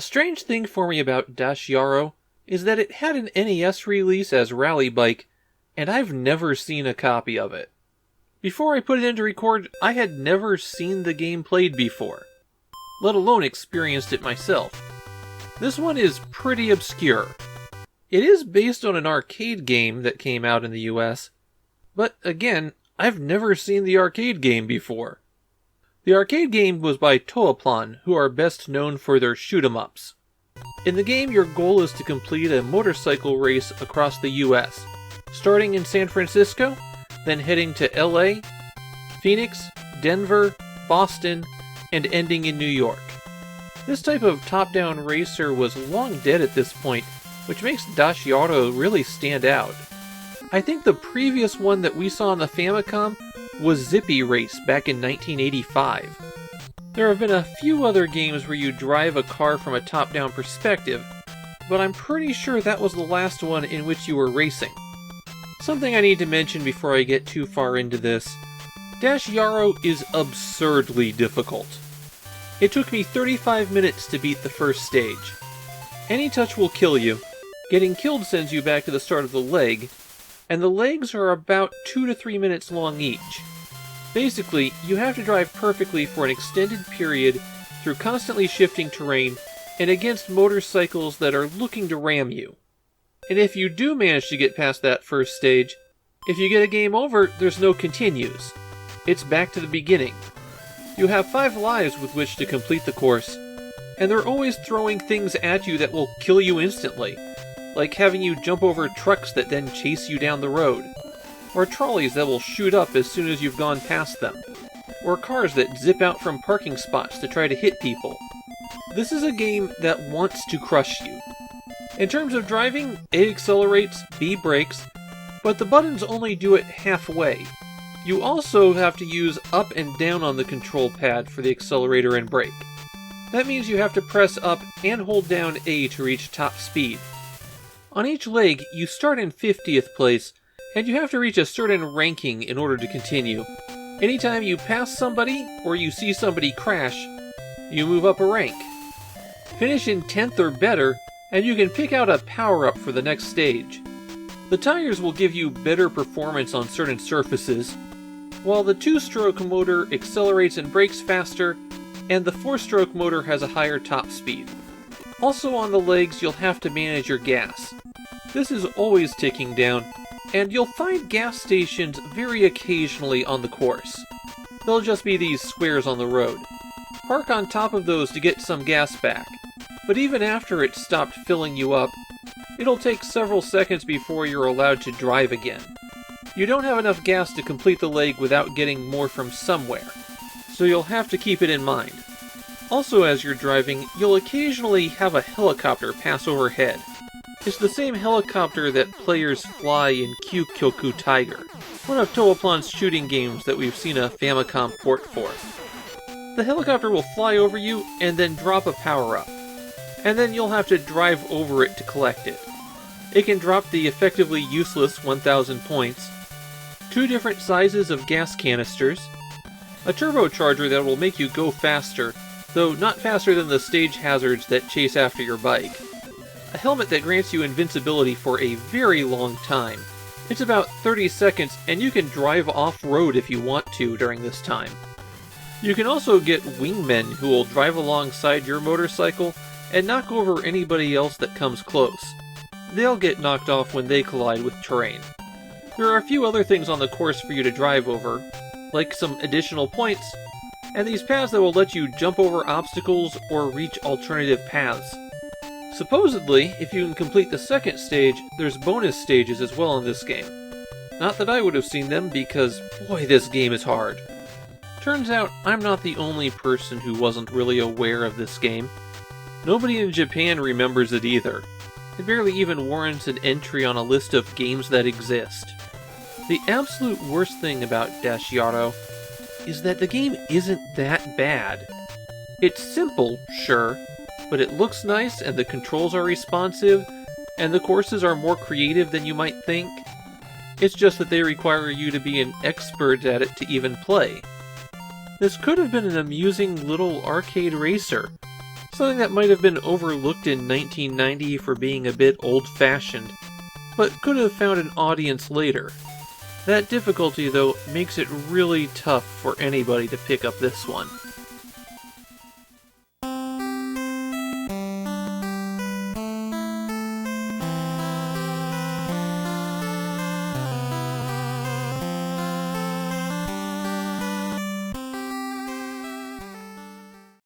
strange thing for me about Dash Yarrow is that it had an NES release as Rally Bike, and I've never seen a copy of it. Before I put it in to record, I had never seen the game played before, let alone experienced it myself. This one is pretty obscure. It is based on an arcade game that came out in the US, but again, I've never seen the arcade game before. The arcade game was by Toaplan, who are best known for their shoot-'em-ups. In the game, your goal is to complete a motorcycle race across the US, starting in San Francisco, then heading to LA, Phoenix, Denver, Boston, and ending in New York. This type of top-down racer was long dead at this point, which makes Dash Yarrow really stand out. I think the previous one that we saw on the Famicom was Zippy Race back in 1985. There have been a few other games where you drive a car from a top-down perspective, but I'm pretty sure that was the last one in which you were racing. Something I need to mention before I get too far into this: Dash Yarrow is absurdly difficult. It took me 35 minutes to beat the first stage. Any touch will kill you. Getting killed sends you back to the start of the leg, and the legs are about 2 to 3 minutes long each. Basically, you have to drive perfectly for an extended period through constantly shifting terrain and against motorcycles that are looking to ram you. And if you do manage to get past that first stage, if you get a game over, there's no continues. It's back to the beginning. You have 5 lives with which to complete the course, and they're always throwing things at you that will kill you instantly, like having you jump over trucks that then chase you down the road, or trolleys that will shoot up as soon as you've gone past them, or cars that zip out from parking spots to try to hit people. This is a game that wants to crush you. In terms of driving, A accelerates, B brakes, but the buttons only do it halfway. You also have to use up and down on the control pad for the accelerator and brake. That means you have to press up and hold down A to reach top speed. On each leg, you start in 50th place, and you have to reach a certain ranking in order to continue. Anytime you pass somebody, or you see somebody crash, you move up a rank. Finish in 10th or better, and you can pick out a power-up for the next stage. The tires will give you better performance on certain surfaces, while the 2-stroke motor accelerates and brakes faster, and the 4-stroke motor has a higher top speed. Also on the legs, you'll have to manage your gas. This is always ticking down, and you'll find gas stations very occasionally on the course. They'll just be these squares on the road. Park on top of those to get some gas back, but even after it's stopped filling you up, it'll take several seconds before you're allowed to drive again. You don't have enough gas to complete the leg without getting more from somewhere, so you'll have to keep it in mind. Also, as you're driving, you'll occasionally have a helicopter pass overhead. It's the same helicopter that players fly in Kyoku Tiger, one of Toaplan's shooting games that we've seen a Famicom port for. The helicopter will fly over you and then drop a power-up, and then you'll have to drive over it to collect it. It can drop the effectively useless 1,000 points, 2 different sizes of gas canisters, a turbocharger that will make you go faster, though not faster than the stage hazards that chase after your bike, a helmet that grants you invincibility for a very long time. It's about 30 seconds, and you can drive off-road if you want to during this time. You can also get wingmen who will drive alongside your motorcycle and knock over anybody else that comes close. They'll get knocked off when they collide with terrain. There are a few other things on the course for you to drive over, like some additional points, and these paths that will let you jump over obstacles or reach alternative paths. Supposedly, if you can complete the second stage, there's bonus stages as well in this game. Not that I would have seen them, because boy, this game is hard. Turns out, I'm not the only person who wasn't really aware of this game. Nobody in Japan remembers it either. It barely even warrants an entry on a list of games that exist. The absolute worst thing about Dash Yarrow is that the game isn't that bad. It's simple, sure, but it looks nice and the controls are responsive, and the courses are more creative than you might think. It's just that they require you to be an expert at it to even play. This could have been an amusing little arcade racer, something that might have been overlooked in 1990 for being a bit old-fashioned, but could have found an audience later. That difficulty, though, makes it really tough for anybody to pick up this one.